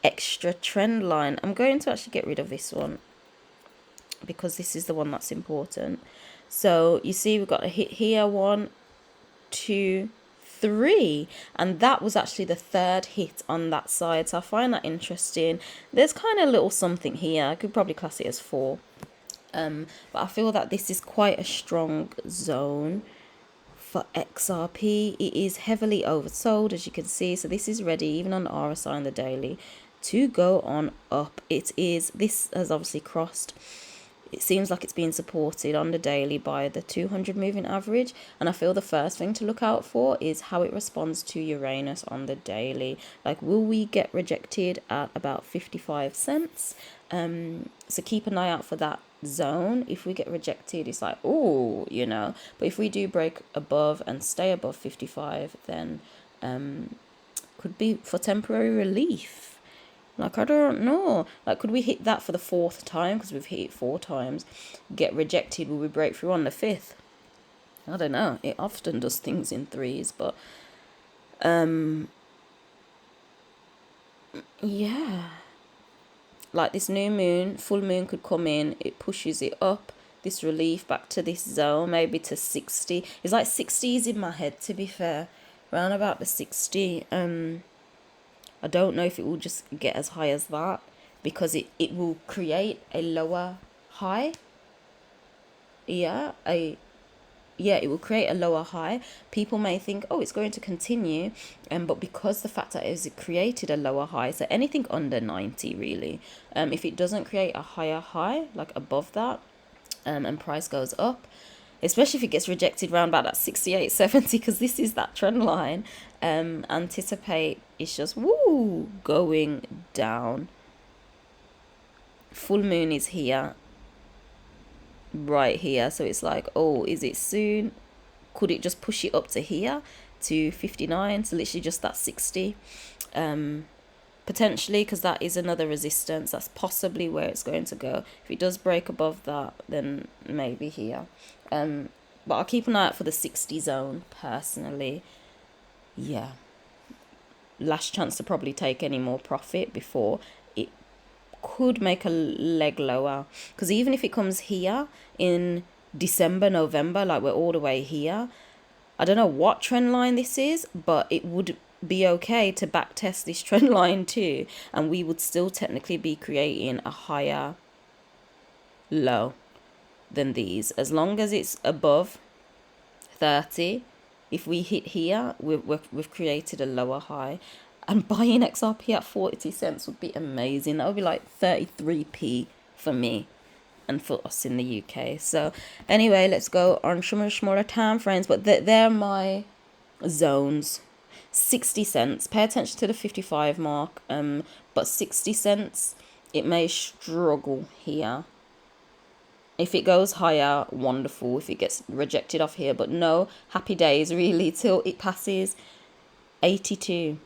extra trend line. I'm going to actually get rid of this one because this is the one that's important. So you see we've got a hit here, 1, 2, 3, and that was actually the third hit on that side. So I find that interesting. There's kind of a little something here. I could probably class it as 4, but I feel that this is quite a strong zone for XRP, it is heavily oversold, as you can see. So this is ready, even on the RSI and the daily, to go on up. This has obviously crossed. It seems like it's being supported on the daily by the 200 moving average. And I feel the first thing to look out for is how it responds to Uranus on the daily. Like, will we get rejected at about 55 cents? So keep an eye out for that zone. If we get rejected, it's like, oh, you know. But if we do break above and stay above 55, then could be for temporary relief. Like, I don't know. Like, could we hit that for the 4th time? Because we've hit it 4 times. Get rejected. Will we break through on the 5th? I don't know. It often does things in 3s. But, yeah. Like, this new moon, full moon could come in. It pushes it up. This relief back to this zone. Maybe to 60. It's like 60 is in my head, to be fair. Around about the 60. I don't know if it will just get as high as that, because it will create a lower high. Yeah, it will create a lower high. People may think, oh, it's going to continue, but because the fact that it created a lower high, so anything under 90 really, if it doesn't create a higher high, like above that, and price goes up, especially if it gets rejected around about that 68.70, because this is that trend line, anticipate it's just going down. Full moon is here, right here, so it's like, oh, is it soon? Could it just push it up to here to 59? So literally just that 60, potentially, because that is another resistance. That's possibly where it's going to go. If it does break above that, then maybe here. But I'll keep an eye out for the 60 zone personally. Yeah, last chance to probably take any more profit before it could make a leg lower, because even if it comes here in December, November, like we're all the way here, I don't know what trend line this is, but it would be okay to back test this trend line too, and we would still technically be creating a higher low than these, as long as it's above 30. If we hit here, we've created a lower high, and buying XRP at 40 cents would be amazing. That would be like 33p for me and for us in the UK. So anyway, let's go on smaller time frames, but they're my zones. 60 cents, pay attention to the 55 mark, but 60 cents, it may struggle here. If it goes higher, wonderful. If it gets rejected off here, but no, happy days really till it passes 82.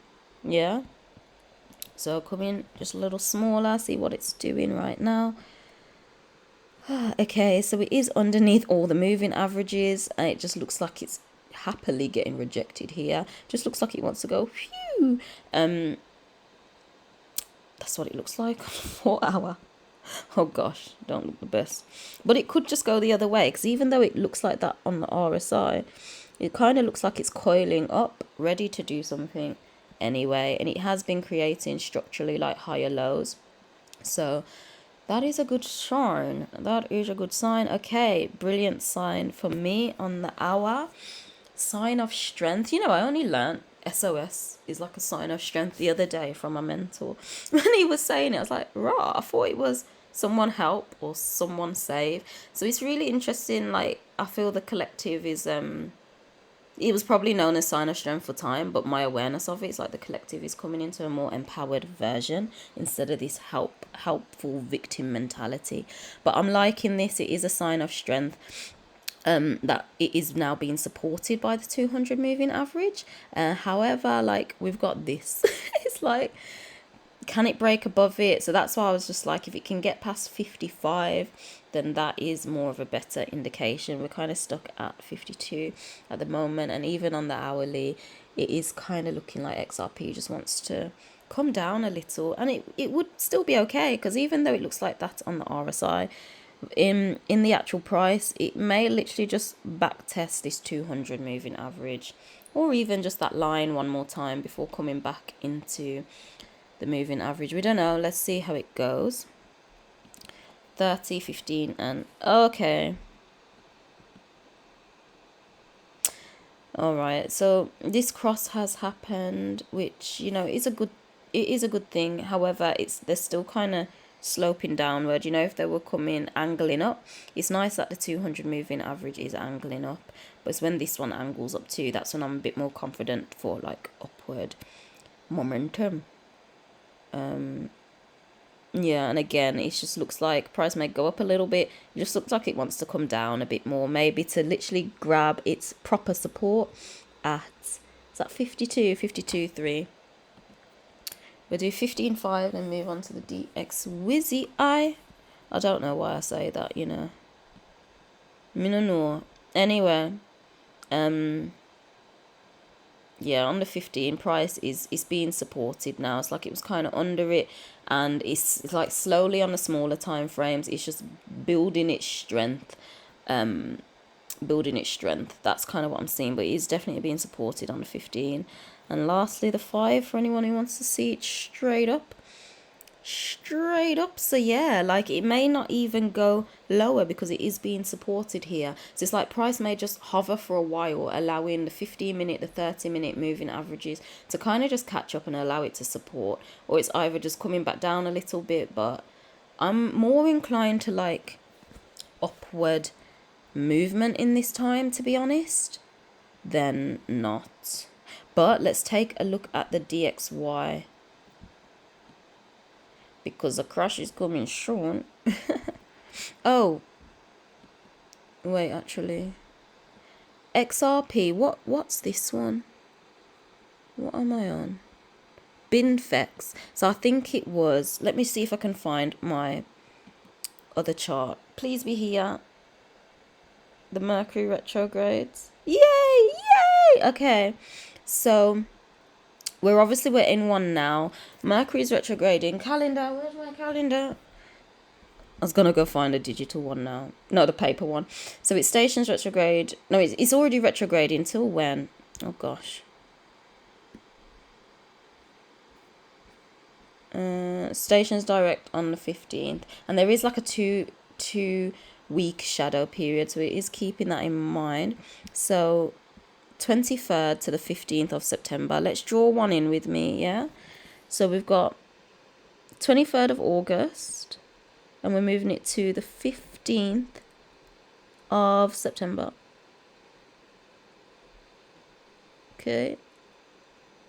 Yeah, so come in just a little smaller, see what it's doing right now. Okay, so it is underneath all the moving averages, and it just looks like it's happily getting rejected here. Just looks like it wants to go phew. That's what it looks like. 4 hour. Oh gosh, don't look the best. But it could just go the other way, because even though it looks like that on the RSI, it kind of looks like it's coiling up, ready to do something anyway. And it has been creating structurally like higher lows. So that is a good sign. That is a good sign. Okay, brilliant sign for me on the hour. Sign of strength. You know, I only learned SOS is like a sign of strength the other day from my mentor. When he was saying it, I was like, rah, I thought it was someone help or someone save. So it's really interesting. Like, I feel the collective is it was probably known as sign of strength for time, but my awareness of it is like the collective is coming into a more empowered version instead of this helpful victim mentality. But I'm liking this. It is a sign of strength, that it is now being supported by the 200 moving average. However, like, we've got this. It's like, can it break above it? So that's why I was just like, if it can get past 55, then that is more of a better indication. We're kind of stuck at 52 at the moment, and even on the hourly, it is kind of looking like XRP just wants to come down a little, and it would still be okay, because even though it looks like that on the RSI, in the actual price, it may literally just back test this 200 moving average, or even just that line one more time before coming back into the moving average. We don't know. Let's see how it goes. 30, 15, and okay. All right, so this cross has happened, which, you know, it is a good thing. However, they're still kind of sloping downward. You know, if they were coming angling up, it's nice that the 200 moving average is angling up, but it's when this one angles up too, that's when I'm a bit more confident for like upward momentum. Yeah, and again, it just looks like price may go up a little bit. It just looks like it wants to come down a bit more, maybe to literally grab its proper support at, is that 52.3. We'll do 15.5 and move on to the DX Wizzy Eye. I don't know why I say that, you know. No. Anyway, yeah, on the 15, price is being supported now. It's like it was kind of under it, and it's like slowly on the smaller time frames, it's just building its strength. That's kind of what I'm seeing, but it's definitely being supported on the 15. And lastly, the 5, for anyone who wants to see it straight up. So yeah, like it may not even go lower because it is being supported here. So it's like price may just hover for a while, allowing the 15-minute, the 30-minute moving averages to kind of just catch up and allow it to support, or it's either just coming back down a little bit. But I'm more inclined to like upward movement in this time, to be honest, than not. But let's take a look at the DXY, because the crash is coming soon. Oh, wait, actually, XRP, what's this one? What am I on? Binfex. So I think it was, let me see if I can find my other chart. Please be here. The Mercury retrogrades. Yay! Okay, so we're in one now. Mercury's retrograding. Calendar, where's my calendar? I was gonna go find a digital one now. No, the paper one. So it's stations retrograde. No, it's already retrograde until when? Oh gosh. Stations direct on the 15th, and there is like a two week shadow period, so it is keeping that in mind. So 23rd to the 15th of September. Let's draw one in with me, yeah? So we've got 23rd of August, and we're moving it to the 15th of September. Okay.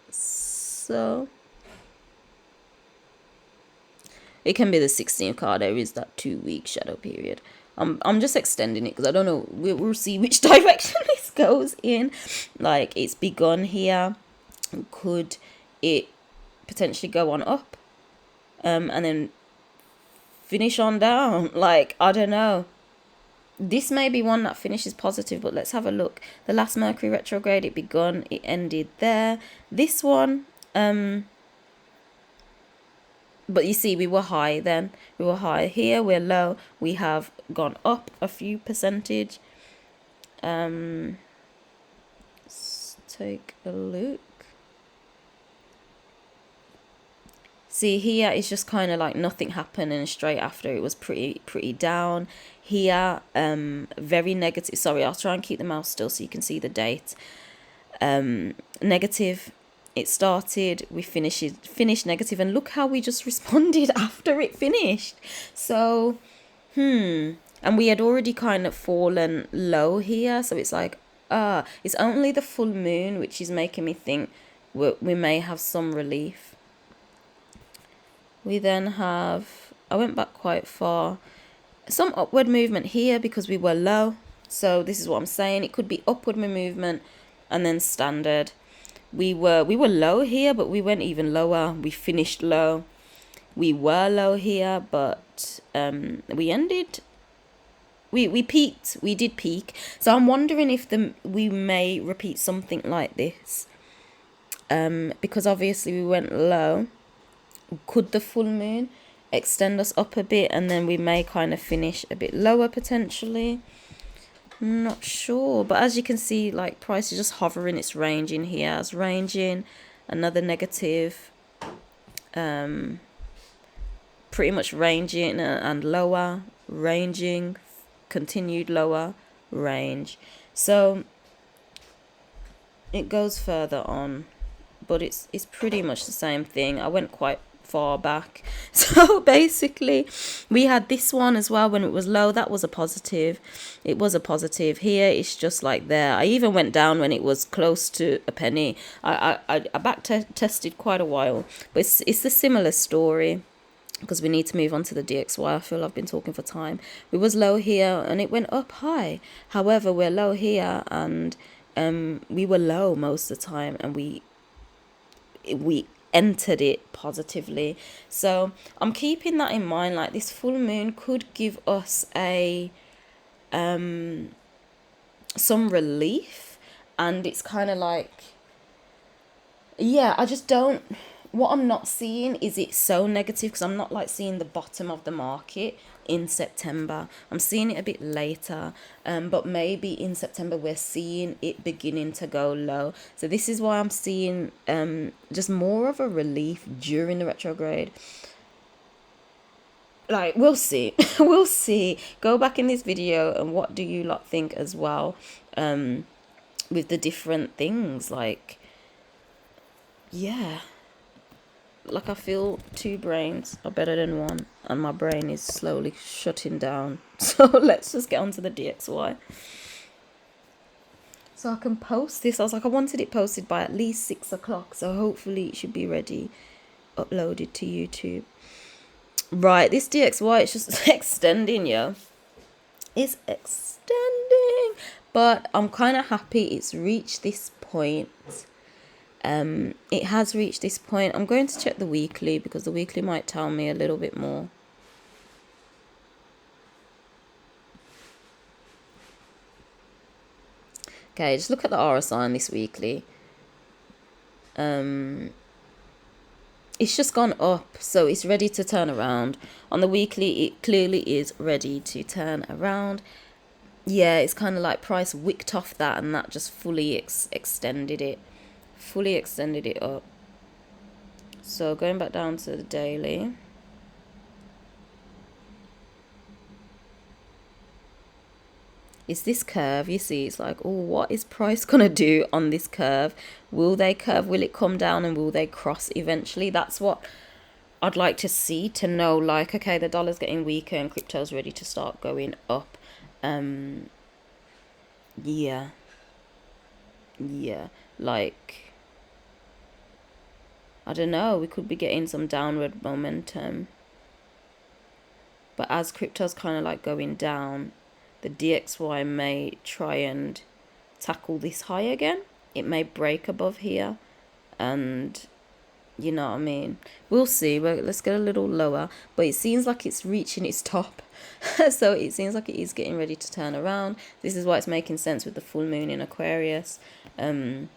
So it can be the 16th card. There is that 2 week shadow period. I'm just extending it because I don't know. We'll see which direction this goes in. Like, it's begun here. Could it potentially go on up, and then finish on down? Like, I don't know. This may be one that finishes positive, but let's have a look. The last Mercury retrograde, it begun, it ended there. This one, but you see, we were high then. We were high here, we're low. We have gone up a few percentage. Let's take a look. See, here it's just kind of like nothing happened, and straight after it was pretty down. Here, very negative. Sorry, I'll try and keep the mouse still so you can see the date. Negative. It started, we finished negative, and look how we just responded after it finished. So, and we had already kind of fallen low here, so it's like, it's only the full moon which is making me think we may have some relief. We then have, I went back quite far, some upward movement here because we were low. So this is what I'm saying, it could be upward movement and then standard. We were low here, but we went even lower. We finished low. We were low here, but we ended. We peaked. We did peak. So I'm wondering if we may repeat something like this. Because obviously we went low. Could the full moon extend us up a bit, and then we may kind of finish a bit lower potentially? I'm not sure, but as you can see, like, price is just hovering. It's ranging here, it's ranging, another negative, pretty much ranging and lower, ranging, continued lower, range. So it goes further on, but it's pretty much the same thing. I went quite far back. So basically we had this one as well when it was low. That was a positive. It was a positive. Here it's just like there. I even went down when it was close to a penny. I back tested quite a while, but it's a similar story, because we need to move on to the DXY. I feel I've been talking for time. We was low here and it went up high. However, we're low here and we were low most of the time, and we entered it positively. So I'm keeping that in mind. Like, this full moon could give us a some relief, and it's kind of like, yeah, I just don't, what I'm not seeing is it so negative, because I'm not like seeing the bottom of the market in September. I'm seeing it a bit later, but maybe in September we're seeing it beginning to go low. So this is why I'm seeing just more of a relief during the retrograde. Like, we'll see. We'll see. Go back in this video and what do you lot think as well, with the different things. Like, yeah, like I feel two brains are better than one, and my brain is slowly shutting down. So let's just get on to the DXY. So I can post this. I was like, I wanted it posted by at least 6 o'clock, so hopefully it should be ready, uploaded to YouTube. Right, this DXY, it's just extending, yeah. It's extending, but I'm kind of happy it's reached this point. It has reached this point. I'm going to check the weekly, because the weekly might tell me a little bit more. Okay, just look at the RSI on this weekly. It's just gone up, so it's ready to turn around. On the weekly, it clearly is ready to turn around. Yeah, it's kind of like price wicked off that, and that just fully extended it. Fully extended it up. So going back down to the daily. It's this curve, you see, it's like, oh, what is price gonna do on this curve? Will they curve? Will it come down, and will they cross eventually? That's what I'd like to see, to know, like, okay, the dollar's getting weaker and crypto's ready to start going up. Yeah, like, I don't know, we could be getting some downward momentum, but as crypto's kind of like going down, the DXY may try and tackle this high again. It may break above here, and you know what I mean. We'll see. Let's get a little lower, but it seems like it's reaching its top. So it seems like it is getting ready to turn around. This is why it's making sense with the full moon in Aquarius. And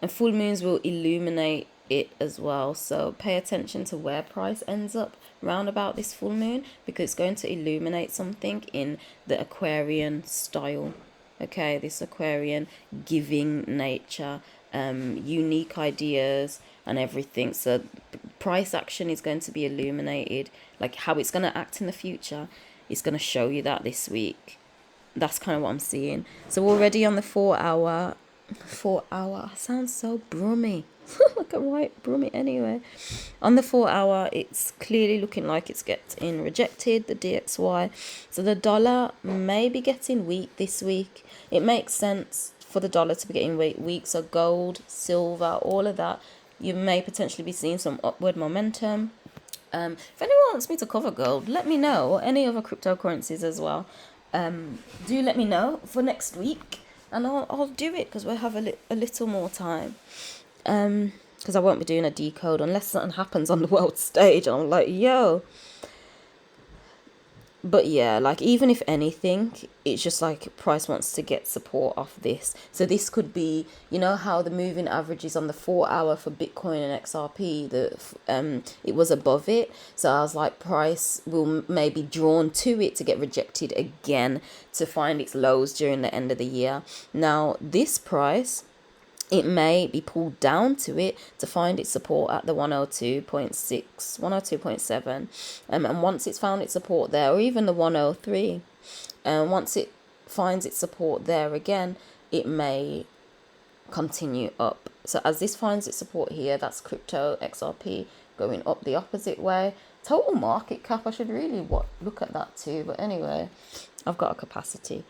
full moons will illuminate it as well, so pay attention to where price ends up round about this full moon, because it's going to illuminate something in the Aquarian style. Okay, this Aquarian giving nature, unique ideas and everything. So price action is going to be illuminated, like how it's going to act in the future. It's going to show you that this week. That's kind of what I'm seeing. So already on the 4 hour, I sound so brummy. Like a right brummy anyway. On the 4 hour, it's clearly looking like it's getting rejected, the DXY. So the dollar may be getting weak this week. It makes sense for the dollar to be getting weak. So gold, silver, all of that, you may potentially be seeing some upward momentum. If anyone wants me to cover gold, let me know, or any other cryptocurrencies as well. Do let me know for next week, and I'll do it, because we'll have a little more time. Because I won't be doing a decode unless something happens on the world stage and I'm like, yo. But yeah, like, even if anything, it's just like price wants to get support off this. So this could be, you know how the moving averages on the 4 hour for Bitcoin and XRP, it was above it. So I was like, price will maybe drawn to it to get rejected again, to find its lows during the end of the year. Now this price, it may be pulled down to it to find its support at the 102.6, 102.7. And once it's found its support there, or even the 103, once it finds its support there again, it may continue up. So as this finds its support here, that's crypto XRP going up the opposite way. Total market cap, I should really look at that too, but anyway, I've got a capacity.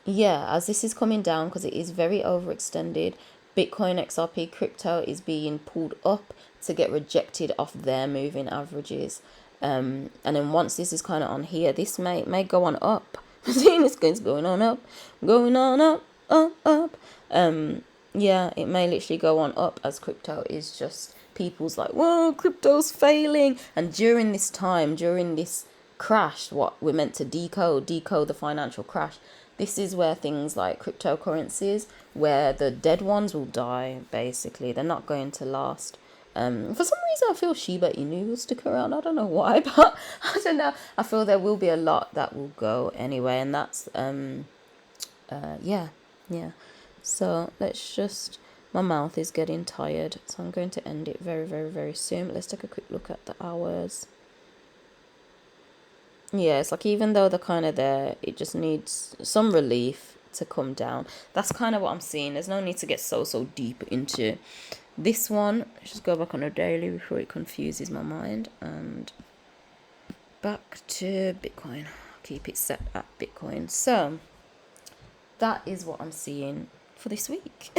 Yeah, as this is coming down, because it is very overextended, Bitcoin XRP crypto is being pulled up to get rejected off their moving averages. And then once this is kind of on here, this may go on up. Seeing this going on up, going on up, up. Yeah, it may literally go on up, as crypto is just people's like, whoa, crypto's failing. And during this time, during this crash, what we're meant to decode the financial crash, this is where things like cryptocurrencies, where the dead ones will die, basically. They're not going to last. For some reason, I feel Shiba Inu will stick around. I don't know why, but I don't know. I feel there will be a lot that will go anyway, and that's, yeah. So let's just, my mouth is getting tired, so I'm going to end it very, very, very soon. Let's take a quick look at the hours. Yeah, it's like even though they're kind of there, it just needs some relief to come down. That's kind of what I'm seeing. There's no need to get so deep into this one. Let's just go back on a daily before it confuses my mind. And back to Bitcoin. Keep it set at Bitcoin. So that is what I'm seeing for this week.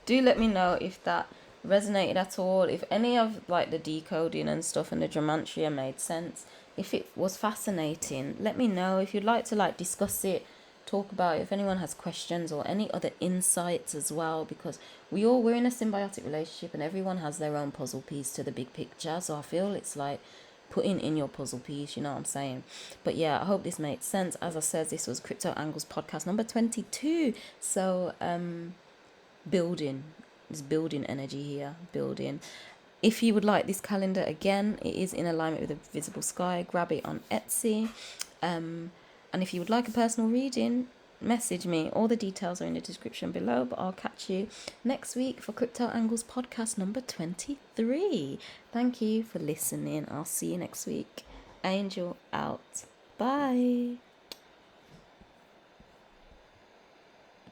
Do let me know if that resonated at all, if any of like the decoding and stuff and the gematria made sense. If it was fascinating, let me know. If you'd like to like discuss it, talk about it, if anyone has questions or any other insights as well, because we're in a symbiotic relationship and everyone has their own puzzle piece to the big picture. So I feel it's like putting in your puzzle piece, you know what I'm saying? But yeah, I hope this made sense. As I said, this was Crypto Angles podcast number 22. So building energy here, building. If you would like this calendar again, it is in alignment with the visible sky. Grab it on Etsy. And if you would like a personal reading, message me. All the details are in the description below, but I'll catch you next week for Crypto Angles podcast number 23. Thank you for listening. I'll see you next week. Angel out. Bye.